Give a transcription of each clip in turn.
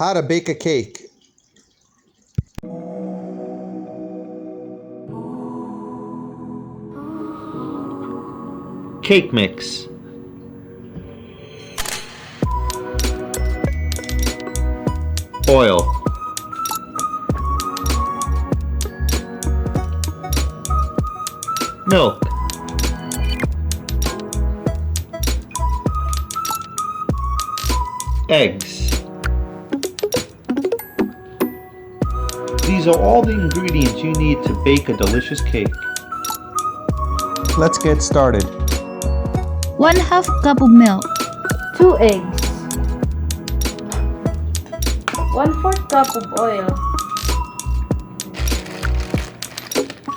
How to bake a cake. Cake mix. Oil. Milk. Eggs. These are all the ingredients you need to bake a delicious cake. Let's get started. 1/2 cup of milk, 2 eggs, 1/4 cup of oil.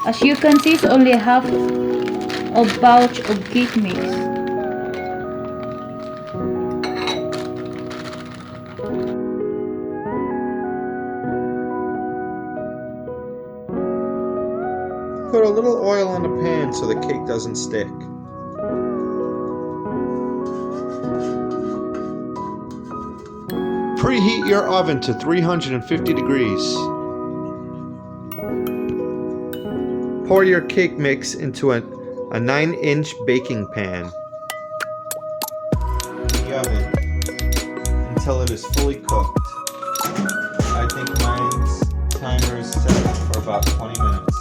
as you can see, it's only half of pouch of cake mix. Put a little oil on the pan so the cake doesn't stick. Preheat your oven to 350 degrees. Pour your cake mix into a 9-inch baking pan. In the oven until it is fully cooked. I think mine's timer is set for about 20 minutes.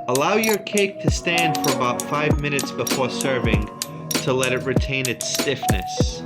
Allow your cake to stand for about 5 minutes before serving to let it retain its stiffness.